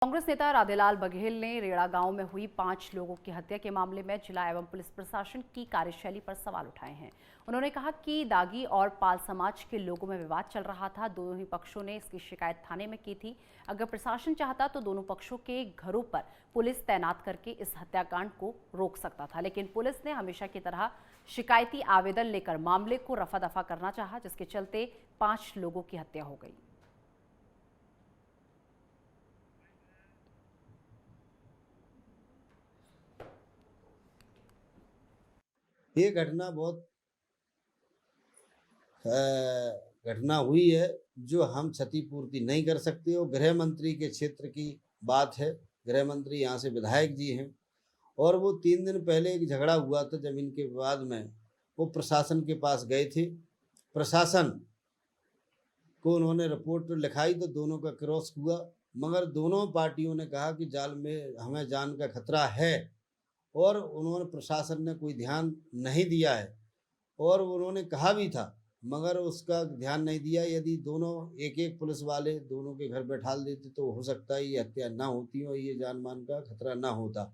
कांग्रेस नेता राधेलाल बघेल ने रेड़ा गांव में हुई 5 लोगों की हत्या के मामले में जिला एवं पुलिस प्रशासन की कार्यशैली पर सवाल उठाए हैं। उन्होंने कहा कि दागी और पाल समाज के लोगों में विवाद चल रहा था। दोनों ही पक्षों ने इसकी शिकायत थाने में की थी। अगर प्रशासन चाहता तो दोनों पक्षों के घरों पर पुलिस तैनात करके इस हत्याकांड को रोक सकता था, लेकिन पुलिस ने हमेशा की तरह शिकायती आवेदन लेकर मामले को रफा दफा करना चाहा, जिसके चलते 5 लोगों की हत्या हो गई। ये घटना बहुत घटना हुई है जो हम क्षतिपूर्ति नहीं कर सकते। और गृह मंत्री के क्षेत्र की बात है। गृह मंत्री यहाँ से विधायक जी हैं और वो 3 दिन पहले एक झगड़ा हुआ था जमीन के विवाद में, वो प्रशासन के पास गए थे। प्रशासन को उन्होंने रिपोर्ट लिखाई तो दोनों का क्रॉस हुआ, मगर दोनों पार्टियों ने कहा कि जाल में हमें जान का खतरा है और उन्होंने प्रशासन ने कोई ध्यान नहीं दिया है और उन्होंने कहा भी था मगर उसका ध्यान नहीं दिया। यदि दोनों एक एक पुलिस वाले दोनों के घर बैठाल देते तो हो सकता है ये हत्या ना होती और ये जान मान का खतरा ना होता।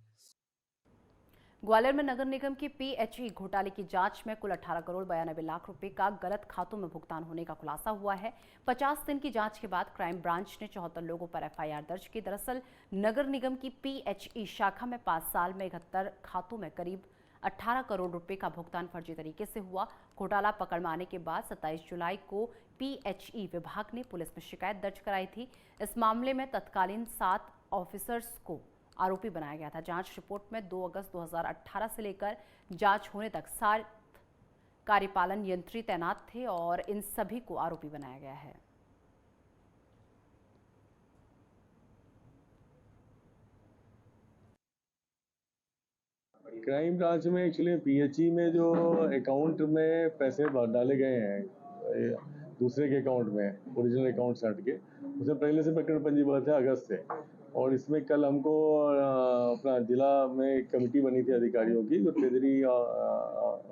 ग्वालियर में नगर निगम की पीएचई घोटाले की जांच में कुल 18 करोड़ 92 लाख रुपए का गलत खातों में भुगतान होने का खुलासा हुआ है। 50 दिन की जांच के बाद क्राइम ब्रांच ने 74 लोगों पर एफआईआर दर्ज की। दरअसल नगर निगम की पीएचई शाखा में 5 साल में 71 खातों में करीब 18 करोड़ रुपए का भुगतान फर्जी तरीके से हुआ। घोटाला पकड़ में आने के बाद 27 जुलाई को पीएचई विभाग ने पुलिस में शिकायत दर्ज कराई थी। इस मामले में तत्कालीन 7 ऑफिसर्स को आरोपी बनाया गया था। जांच रिपोर्ट में 2 अगस्त 2018 से लेकर जांच होने तक 7 कार्यपालन यंत्री तैनात थे और इन सभी को आरोपी बनाया गया है। क्राइम ब्रांच में एक्चुअली पीएचई में जो अकाउंट में पैसे डाले गए हैं दूसरे के अकाउंट में ओरिजिनल अकाउंट से हट के, उसमें पहले से प्रकरण पंजीबद्ध है अगस्त से। और इसमें कल हमको अपना जिला में एक कमेटी बनी थी अधिकारियों की, जो ट्रेजरी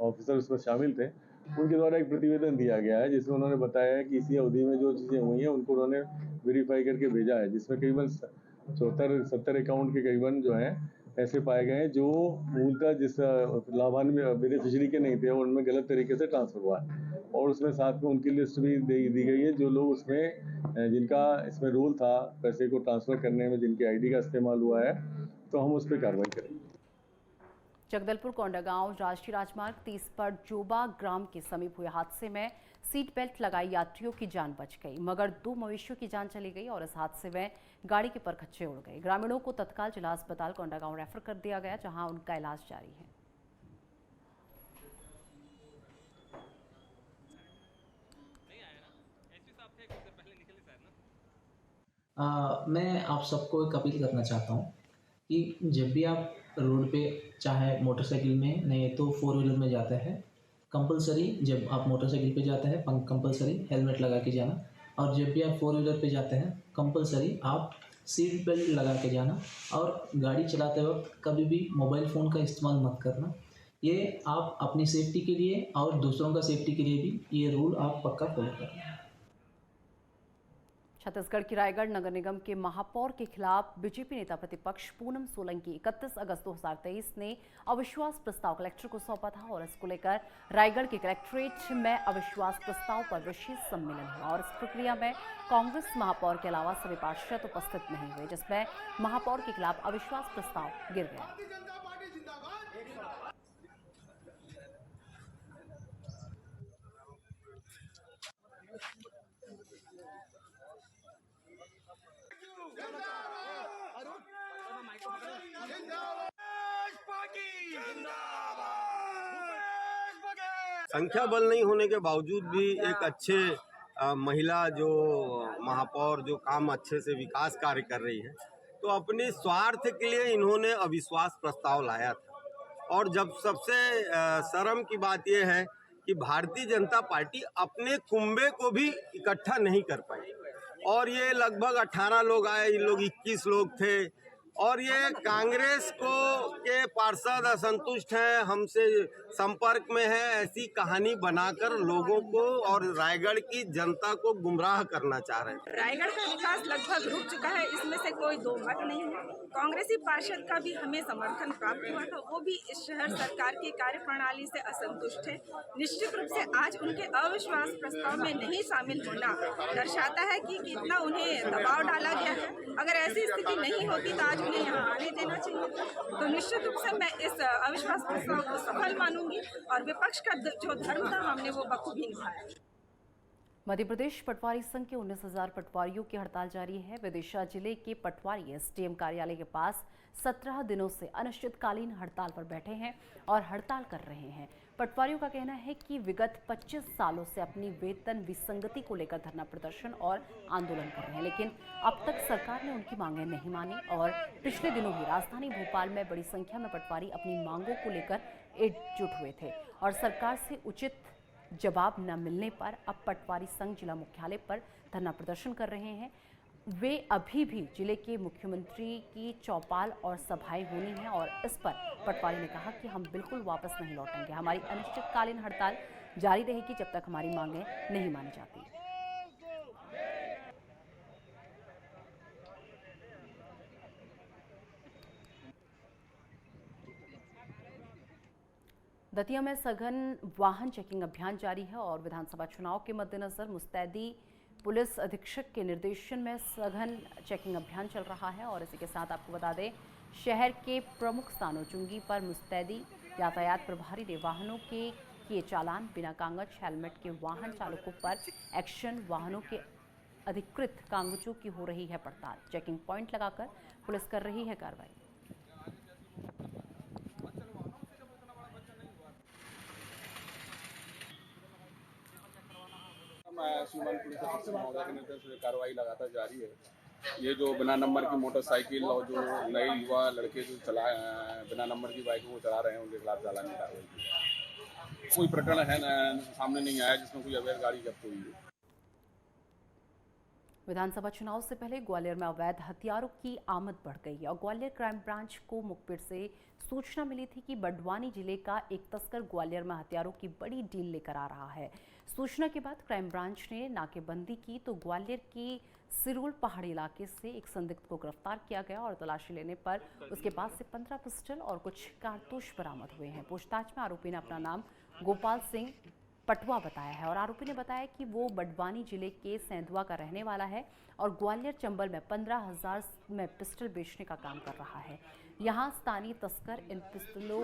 ऑफिसर उसमें शामिल थे। उनके द्वारा एक प्रतिवेदन दिया गया है जिसमें उन्होंने बताया है कि इसी अवधि में जो चीज़ें हुई हैं उनको उन्होंने वेरीफाई करके भेजा है, जिसमें करीबन 70 अकाउंट के करीबन जो है ऐसे पाए गए हैं जो मूलतः जिस लाभान्वित बेनिफिशियरी के नहीं थे उनमें गलत तरीके से ट्रांसफर हुआ है। और उसमें साथ में उनकी लिस्ट भी दी गई है जो लोग उसमें जिनका इसमें रोल था पैसे को ट्रांसफर करने में, जिनकी आईडी का इस्तेमाल हुआ है, तो हम उस पर कार्रवाई करेंगे। जगदलपुर कोंडागांव राष्ट्रीय राजमार्ग 30 पर जोबा ग्राम के समीप हुए हादसे में सीट बेल्ट लगाई यात्रियों की जान बच गई, मगर 2 मवेशियों की जान चली गई और इस हादसे में गाड़ी के परखच्चे उड़ गए। ग्रामीणों को तत्काल जिला अस्पताल कोंडागांव रेफर कर दिया गया, जहां उनका इलाज जारी है। मैं आप सबको एक अपील करना चाहता हूँ कि जब भी आप रोड पे चाहे मोटरसाइकिल में नहीं तो 4 व्हीलर में जाते हैं, कंपलसरी जब आप मोटरसाइकिल पे जाते हैं कंपलसरी हेलमेट लगा के जाना, और जब भी आप 4 व्हीलर पे जाते हैं कंपलसरी आप सीट बेल्ट लगा के जाना। और गाड़ी चलाते वक्त कभी भी मोबाइल फ़ोन का इस्तेमाल मत करना। ये आप अपनी सेफ्टी के लिए और दूसरों का सेफ्टी के लिए भी ये रूल आप पक्का फॉलो करना। छत्तीसगढ़ की रायगढ़ नगर निगम के महापौर के खिलाफ बीजेपी नेता प्रतिपक्ष पूनम सोलंकी 31 अगस्त 2023 ने अविश्वास प्रस्ताव कलेक्टर को सौंपा था और इसको लेकर रायगढ़ के कलेक्ट्रेट में अविश्वास प्रस्ताव पर विशेष सम्मेलन हुआ और इस प्रक्रिया में कांग्रेस महापौर के अलावा सभी पार्षद उपस्थित नहीं हुए, जिसमें महापौर के खिलाफ अविश्वास प्रस्ताव गिर गया। संख्या बल नहीं होने के बावजूद भी एक अच्छे महिला जो महापौर जो काम अच्छे से विकास कार्य कर रही है, तो अपने स्वार्थ के लिए इन्होंने अविश्वास प्रस्ताव लाया था। और जब सबसे शर्म की बात यह है कि भारतीय जनता पार्टी अपने कुंबे को भी इकट्ठा नहीं कर पाई और ये लगभग 18 लोग आए, इन लोग 21 लोग थे, और ये कांग्रेस को के पार्षद असंतुष्ट हैं, हमसे संपर्क में है, ऐसी कहानी बनाकर लोगों को और रायगढ़ की जनता को गुमराह करना चाह रहे हैं। रायगढ़ का विकास लगभग रुक चुका है, इसमें से कोई दो मत नहीं है। कांग्रेसी पार्षद का भी हमें समर्थन प्राप्त हुआ था, वो भी इस शहर सरकार की कार्यप्रणाली से असंतुष्ट है। निश्चित रूप से आज उनके अविश्वास प्रस्ताव में नहीं शामिल होना दर्शाता है कि कितना उन्हें दबाव डाला गया है। अगर ऐसी स्थिति नहीं होती तो आज उन्हें यहाँ आने देना चाहिए। तो निश्चित रूप से मैं इस अविश्वास प्रस्ताव को सफल मानूंगी और विपक्ष का जो धर्म था हमने वो बखूबी निभाया। मध्य प्रदेश पटवारी संघ के 19,000 पटवारियों की हड़ताल जारी है। विदिशा जिले के पटवारी एसडीएम कार्यालय के पास 17 दिनों से अनिश्चितकालीन हड़ताल पर बैठे हैं और हड़ताल कर रहे हैं। पटवारियों का कहना है कि विगत 25 सालों से अपनी वेतन विसंगति को लेकर धरना प्रदर्शन और आंदोलन कर रहे हैं, लेकिन अब तक सरकार ने उनकी मांगें नहीं मानी और पिछले दिनों भी राजधानी भोपाल में बड़ी संख्या में पटवारी अपनी मांगों को लेकर एकजुट हुए थे और सरकार से उचित जवाब न मिलने पर अब पटवारी संघ जिला मुख्यालय पर धरना प्रदर्शन कर रहे हैं। वे अभी भी जिले के मुख्यमंत्री की चौपाल और सभाएं होनी हैं और इस पर पटवारी ने कहा कि हम बिल्कुल वापस नहीं लौटेंगे। हमारी अनिश्चितकालीन हड़ताल जारी रहेगी जब तक हमारी मांगें नहीं मानी जाती। दतिया में सघन वाहन चेकिंग अभियान जारी है और विधानसभा चुनाव के मद्देनजर मुस्तैदी पुलिस अधीक्षक के निर्देशन में सघन चेकिंग अभियान चल रहा है। और इसी के साथ आपको बता दें, शहर के प्रमुख स्थानों चुंगी पर मुस्तैदी यातायात प्रभारी ने वाहनों के किए चालान, बिना कागज हेलमेट के वाहन चालकों पर एक्शन, वाहनों के अधिकृत कागजों की हो रही है पड़ताल। चेकिंग पॉइंट लगाकर पुलिस कर रही है कार्रवाई। सीमांत पुलिस अधीक्षक महोदय के निर्देश से कार्रवाई लगातार जारी है। ये जो बिना नंबर की मोटरसाइकिल और जो नए युवा लड़के जो बिना नंबर की बाइक को चला रहे हैं, उनके खिलाफ चालानी कार्रवाई की। कोई प्रकरण है सामने नहीं आया जिसमें कोई अवैध गाड़ी जब्त हुई है। विधानसभा चुनाव से पहले ग्वालियर में अवैध हथियारों की आमद बढ़ गई है और ग्वालियर क्राइम ब्रांच को मुखबिर से सूचना मिली थी कि बड़वानी जिले का एक तस्कर ग्वालियर में हथियारों की बड़ी डील लेकर आ रहा है। सूचना के बाद क्राइम ब्रांच ने नाकेबंदी की तो ग्वालियर की सिरोल पहाड़ी इलाके से एक संदिग्ध को गिरफ्तार किया गया और तलाशी लेने पर उसके पास से 15 पिस्टल और कुछ कारतूस बरामद हुए हैं। पूछताछ में आरोपी ने अपना नाम गोपाल सिंह पटवा बताया है और आरोपी ने बताया कि वो बड़वानी जिले के सेंधवा का रहने वाला है और ग्वालियर चंबल में 15,000 में पिस्टल बेचने का काम कर रहा है। यहाँ स्थानीय तस्कर इन पिस्टलों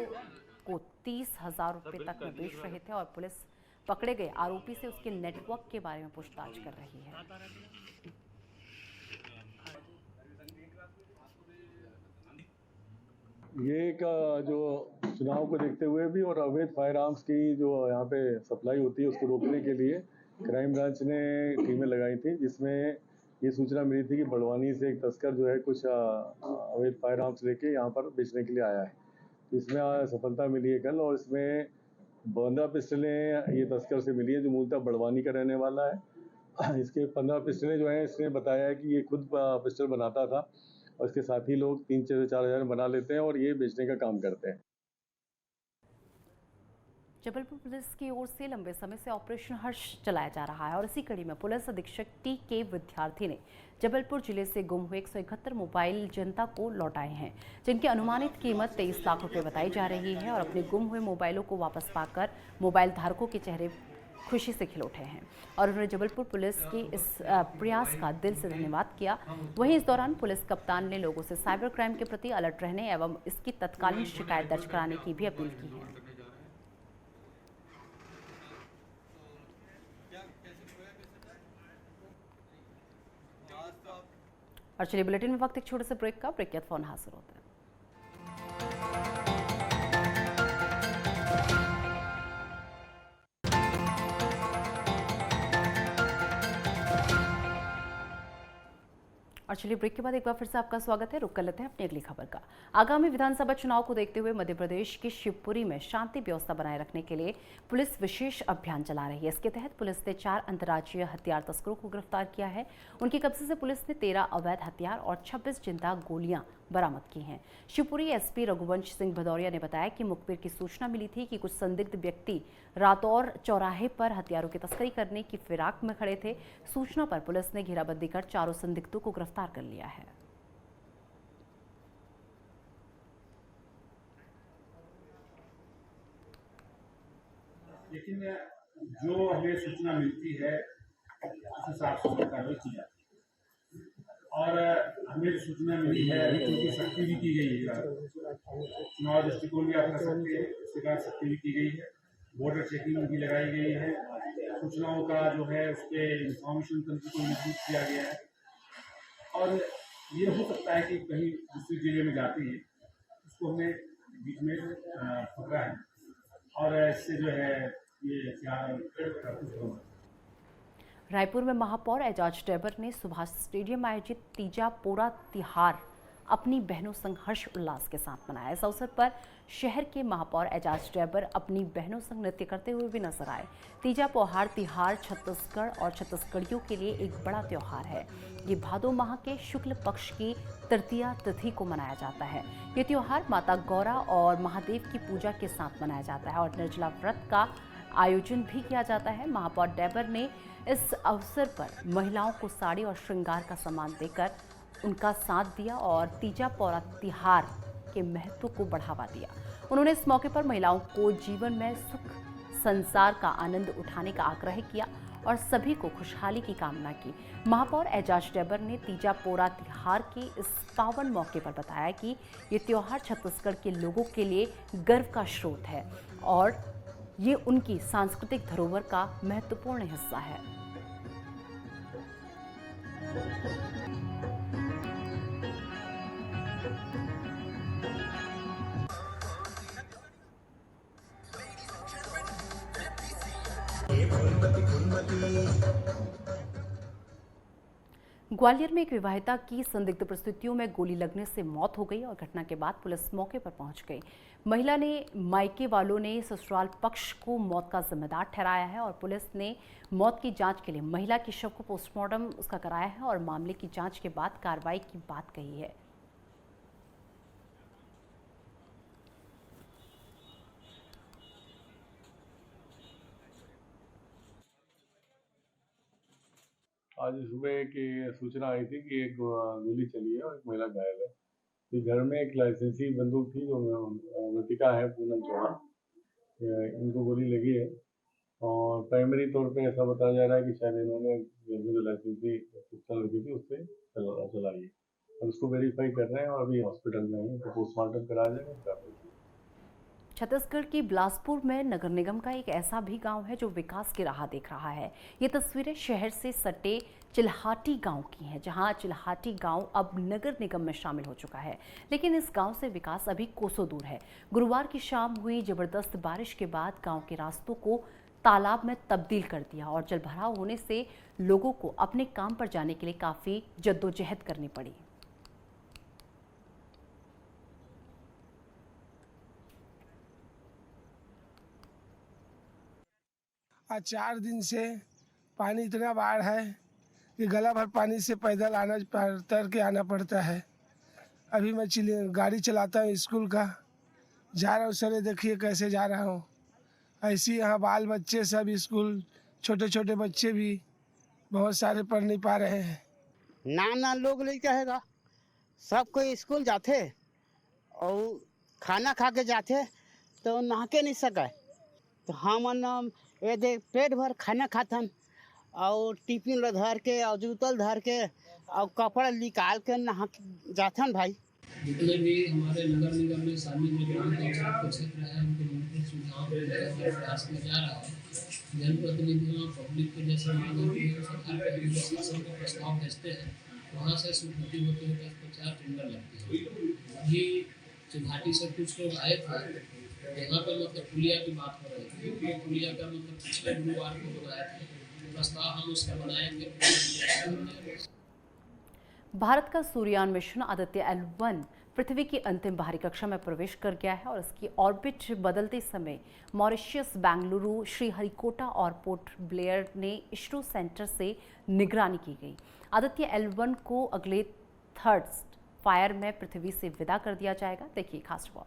को 30,000 रुपये तक में बेच रहे थे और पुलिस पकड़े गए आरोपी से उसके नेटवर्क के बारे में पूछताछ कर रही है। ये का जो चुनाव को देखते हुए भी और अवैध फायर आर्म्स की जो यहाँ पे सप्लाई होती है उसको रोकने के लिए क्राइम ब्रांच ने टीमें लगाई थी, जिसमें ये सूचना मिली थी कि बड़वानी से एक तस्कर जो है कुछ अवैध फायर आर्म्स लेके यहाँ पर बेचने के लिए आया है। तो इसमें सफलता मिली है कल और इसमें 15 पिस्टलें ये तस्कर से मिली है जो मूलतः बड़वानी का रहने वाला है। इसके 15 पिस्टलें जो हैं इसने बताया है कि ये खुद पिस्टल बनाता था और इसके साथ ही लोग 3 से 4 हज़ार बना लेते हैं और ये बेचने का काम करते हैं। जबलपुर पुलिस की ओर से लंबे समय से ऑपरेशन हर्ष चलाया जा रहा है और इसी कड़ी में पुलिस अधीक्षक टी के विद्यार्थी ने जबलपुर जिले से गुम हुए 171 मोबाइल जनता को लौटाए हैं, जिनकी अनुमानित कीमत 23 लाख रुपए बताई जा रही है और अपने गुम हुए मोबाइलों को वापस पाकर मोबाइल धारकों के चेहरे खुशी से खिल उठे हैं और उन्होंने जबलपुर पुलिस के इस प्रयास का दिल से धन्यवाद किया। वहीं इस दौरान पुलिस कप्तान ने लोगों से साइबर क्राइम के प्रति अलर्ट रहने एवं इसकी तत्कालीन शिकायत दर्ज कराने की भी अपील की है। और चलिए बुलेटिन में वक्त एक छोटे से ब्रेक का। ब्रेक के बाद फोन हाजिर होता है। और चलिए ब्रेक के बाद एक बार फिर से आपका स्वागत है। रुक कर लेते हैं अपनी अगली खबर का। आगामी विधानसभा चुनाव को देखते हुए मध्य प्रदेश के शिवपुरी में शांति व्यवस्था बनाए रखने के लिए पुलिस विशेष अभियान चला रही है। इसके तहत पुलिस ने 4 अंतर्राज्यीय हथियार तस्करों को गिरफ्तार किया है। उनके कब्जे से पुलिस ने 13 अवैध हथियार और 26 जिंदा गोलियां बरामद की हैं। शिवपुरी एसपी रघुवंश सिंह भदौरिया ने बताया कि मुखबिर की सूचना मिली थी कि कुछ संदिग्ध व्यक्ति रातौर चौराहे पर हथियारों की तस्करी करने की फिराक में खड़े थे। सूचना पर पुलिस ने घेराबंदी कर चारों संदिग्धों को गिरफ्तार कर लिया है। लेकिन जो हमें सूचना मिलती है उस हिसाब से कार्रवाई की जाती है। और हमें जो सूचना मिली है क्योंकि सख्ती भी की गई है, चुनाव दृष्टिकोण भी आप कर सकते हैं, इस प्रकार सख्ती भी की गई है, बॉर्डर चेकिंग भी लगाई गई है, सूचनाओं का जो है उस पर इंफॉर्मेशन तंत्र को मजबूत किया गया है। और ये हो सकता है कि कहीं दूसरी जगह में जाती है, उसको हमने बीच में पकड़ा है और इससे जो है ये क्या रायपुर में महापौर एजाज डैबर ने सुभाष स्टेडियम में आयोजित तीजा पोरा तिहार अपनी बहनों संग हर्ष उल्लास के साथ मनाया। इस अवसर पर शहर के महापौर एजाज डैबर अपनी बहनों संग नृत्य करते हुए भी नजर आए। तीजा पोहार तिहार छत्तीसगढ़ और छत्तीसगढ़ियों के लिए एक बड़ा त्योहार है। ये भादो माह के शुक्ल पक्ष की तृतीया तिथि को मनाया जाता है। ये त्योहार माता गौरा और महादेव की पूजा के साथ मनाया जाता है और निर्जला व्रत का आयोजन भी किया जाता है। महापौर डैबर ने इस अवसर पर महिलाओं को साड़ी और श्रृंगार का सामान देकर उनका साथ दिया और तीजा पोरा तिहार के महत्व को बढ़ावा दिया। उन्होंने इस मौके पर महिलाओं को जीवन में सुख संसार का आनंद उठाने का आग्रह किया और सभी को खुशहाली की कामना की। महापौर एजाज डैबर ने तीजा पोरा तिहार के इस पावन मौके पर बताया कि ये त्योहार छत्तीसगढ़ के लोगों के लिए गर्व का स्रोत है और ये उनकी सांस्कृतिक धरोहर का महत्वपूर्ण हिस्सा है। ग्वालियर में एक विवाहिता की संदिग्ध परिस्थितियों में गोली लगने से मौत हो गई और घटना के बाद पुलिस मौके पर पहुंच गई। महिला ने मायके वालों ने ससुराल पक्ष को मौत का जिम्मेदार ठहराया है और पुलिस ने मौत की जांच के लिए महिला के शव को पोस्टमार्टम उसका कराया है और मामले की जांच के बाद कार्रवाई की बात कही है। आज सुबह की सूचना आई थी कि एक गोली चली है और एक महिला घायल है। तो घर में एक लाइसेंसी बंदूक थी जो मृतिका है पूनम चौहान, इनको गोली लगी है और प्राइमरी तौर पे ऐसा बताया जा रहा है कि शायद इन्होंने जो लाइसेंसी पिस्टल लगी थी उससे चलाई है और उसको वेरीफाई कर रहे हैं और अभी हॉस्पिटल में है, तो पोस्टमार्टम कराया जाएगा। छत्तीसगढ़ की बिलासपुर में नगर निगम का एक ऐसा भी गांव है जो विकास की राह देख रहा है। ये तस्वीरें शहर से सटे चिल्हाटी गांव की हैं, जहां चिल्हाटी गांव अब नगर निगम में शामिल हो चुका है, लेकिन इस गांव से विकास अभी कोसों दूर है। गुरुवार की शाम हुई जबरदस्त बारिश के बाद गांव के रास्तों को तालाब में तब्दील कर दिया और जलभराव होने से लोगों को अपने काम पर जाने के लिए काफी जद्दोजहद करनी पड़ी। आज 4 दिन से पानी इतना बाढ़ है कि गला भर पानी से पैदल आना तर के आना पड़ता है। अभी मैं गाड़ी चलाता हूँ स्कूल का, जा रहा हूँ सर, देखिए कैसे जा रहा हूँ। ऐसे यहाँ बाल बच्चे सब स्कूल, छोटे छोटे बच्चे भी बहुत सारे पढ़ नहीं पा रहे हैं। ना लोग नहीं कहेगा, सब कोई स्कूल जाते और खाना खा के जाते तो नहा के नहीं सके, तो हम ये देख पेट भर खाना खातन और टिफिन धर के और जूतल धर के और कपड़ा निकाल के नहा के जातन। भाई जितने भी हमारे नगर निगम में शामिल जो क्षेत्र है उनके सुझाव प्रयास किया जा रहा है। जनप्रतिनिधियों पब्लिक के जैसे सरकार के शासन को प्रस्ताव भेजते हैं, वहाँ से स्वीकृति होते हुए 50 टेंडर लगती है। अभी चिल्हाटी से कुछ लोग आए थे, यहाँ पर मतलब पुलिया की बात हो रही थी। पुलिया का मतलब पिछले गुरुवार को लोग आए थे, प्रस्ताव हम उसका बनाएंगे। भारत का सूर्ययान मिशन आदित्य L1 पृथ्वी की अंतिम बाहरी कक्षा में प्रवेश कर गया है और इसकी ऑर्बिट बदलते समय मॉरिशस, बेंगलुरु, श्रीहरिकोटा और पोर्ट ब्लेयर ने इसरो सेंटर से निगरानी की गई। आदित्य L1 को अगले फायर में पृथ्वी से विदा कर दिया जाएगा। देखिए खास रिपोर्ट।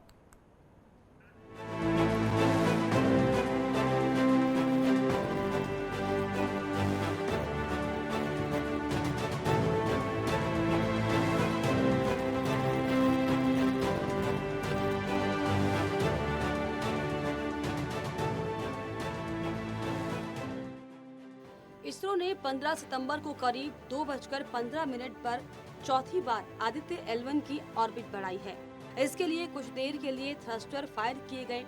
इसरो ने 15 सितंबर को करीब 2:15 पर चौथी बार आदित्य L1 की ऑर्बिट बढ़ाई है। इसके लिए कुछ देर के लिए थ्रस्टर फायर किए गए।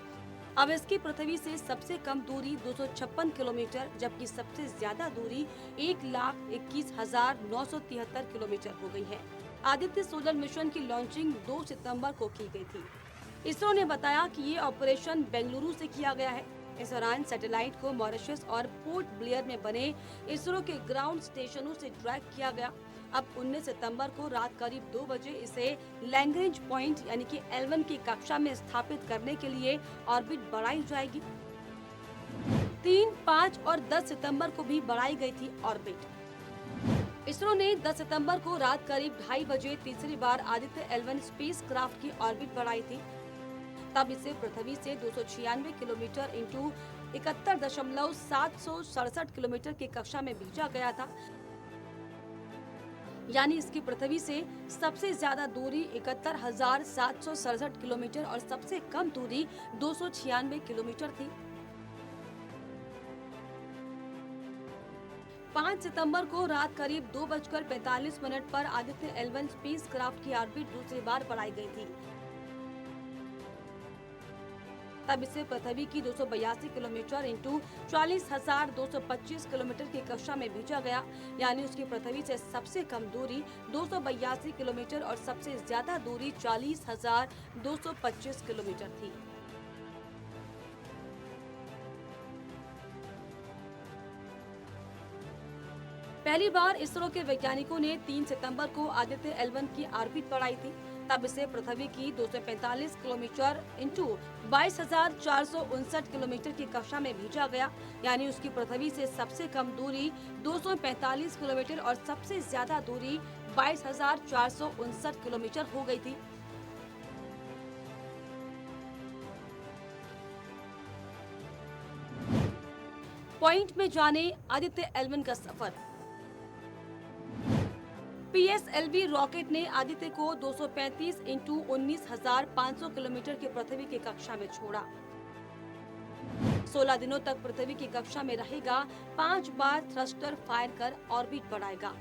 अब इसकी पृथ्वी से सबसे कम दूरी 256 किलोमीटर जबकि सबसे ज्यादा दूरी 1,21,973 किलोमीटर हो गई है। आदित्य सोलर मिशन की लॉन्चिंग 2 सितंबर को की गई थी। इसरो ने बताया कि ये ऑपरेशन बेंगलुरु से किया गया है। इस दौरान सैटेलाइट को मॉरिशस और पोर्ट ब्लेयर में बने इसरो के ग्राउंड स्टेशनों से ट्रैक किया गया। अब 19 सितंबर को रात करीब 2 बजे इसे लैग्रेंज पॉइंट यानी कि L1 की कक्षा में स्थापित करने के लिए ऑर्बिट बढ़ाई जाएगी। 3, 5 और 10 सितंबर को भी बढ़ाई गई थी ऑर्बिट। इसरो ने 10 सितंबर को रात करीब 2:30 बजे तीसरी बार आदित्य L1 स्पेसक्राफ्ट की ऑर्बिट बढ़ाई थी। तब इसे पृथ्वी से 296 किलोमीटर इंटू 71.767 किलोमीटर की कक्षा में भेजा गया था। यानी इसकी पृथ्वी से सबसे ज्यादा दूरी 71,767 किलोमीटर और सबसे कम दूरी 296 किलोमीटर थी। 5 सितंबर को रात करीब 2:45 पर आदित्य L1 स्पेसक्राफ्ट की ऑर्बिट दूसरी बार बढ़ाई गई थी। तब इसे पृथ्वी की 282 किलोमीटर इंटू 40,225 किलोमीटर की कक्षा में भेजा गया। यानी उसकी पृथ्वी से सबसे कम दूरी 282 किलोमीटर और सबसे ज्यादा दूरी 40,225 किलोमीटर थी। पहली बार इसरो के वैज्ञानिकों ने 3 सितंबर को आदित्य L1 की ऑर्बिट बढ़ाई थी। तब इसे पृथ्वी की 245 किलोमीटर इंटू 22,459 किलोमीटर की कक्षा में भेजा गया। यानी उसकी पृथ्वी से सबसे कम दूरी 245 किलोमीटर और सबसे ज्यादा दूरी 22,459 किलोमीटर हो गई थी। पॉइंट में जाने आदित्य L1 का सफर। PSLV रॉकेट ने आदित्य को 235 इंटू 19,500 किलोमीटर की पृथ्वी की कक्षा में छोड़ा। 16 दिनों तक पृथ्वी की कक्षा में रहेगा। 5 बार थ्रस्टर फायर कर ऑर्बिट बढ़ाएगा।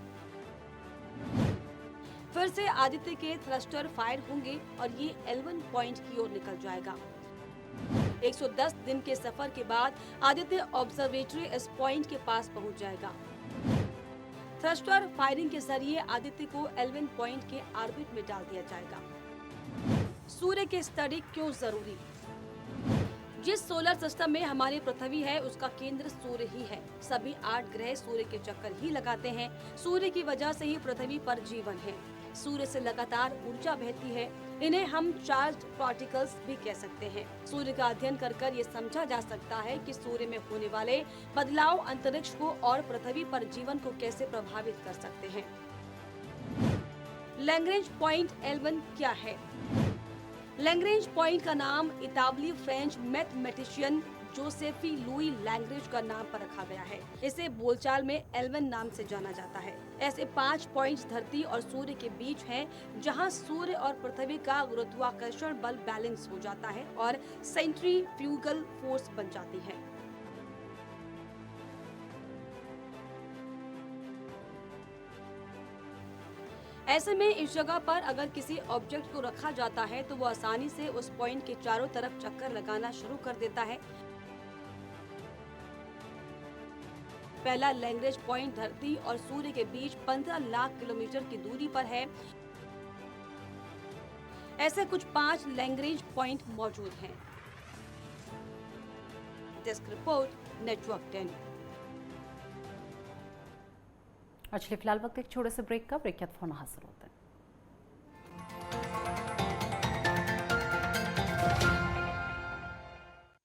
फिर से आदित्य के थ्रस्टर फायर होंगे और ये L1 पॉइंट की ओर निकल जाएगा। 110 दिन के सफर के बाद आदित्य ऑब्जर्वेटरी इस पॉइंट के पास पहुंच जाएगा। थ्रस्टर फायरिंग के जरिए आदित्य को L1 पॉइंट के ऑर्बिट में डाल दिया जाएगा। सूर्य की स्टडी क्यों जरूरी? जिस सोलर सिस्टम में हमारी पृथ्वी है उसका केंद्र सूर्य ही है। सभी 8 ग्रह सूर्य के चक्कर ही लगाते हैं। सूर्य की वजह से ही पृथ्वी पर जीवन है। सूर्य से लगातार ऊर्जा बहती है। इन्हें हम चार्ज्ड पार्टिकल्स भी कह सकते हैं। सूर्य का अध्ययन कर ये समझा जा सकता है कि सूर्य में होने वाले बदलाव अंतरिक्ष को और पृथ्वी पर जीवन को कैसे प्रभावित कर सकते हैं। लैग्रेंज पॉइंट L1 क्या है? लैग्रेंज पॉइंट का नाम इतालवी फ्रेंच मैथमेटिशियन जोसेफी लुई लैग्रेंज का नाम पर रखा गया है। इसे बोलचाल में L1 नाम से जाना जाता है। ऐसे 5 पॉइंट्स धरती और सूर्य के बीच हैं, जहां सूर्य और पृथ्वी का गुरुत्वाकर्षण बल बैलेंस हो जाता है और सेंट्रीफ्यूगल फोर्स बन जाती है। ऐसे में इस जगह पर अगर किसी ऑब्जेक्ट को रखा जाता है तो वो आसानी से उस पॉइंट के चारों तरफ चक्कर लगाना शुरू कर देता है। पहला लैग्रेंज पॉइंट धरती और सूर्य के बीच 15 लाख किलोमीटर की दूरी पर है। ऐसे कुछ 5 लैग्रेंज पॉइंट मौजूद हैं। Desk report, network 10। अच्छा, फिलहाल वक्त एक छोटे से ब्रेक का। ब्रेक के बाद फोन हाजिर होते हैं।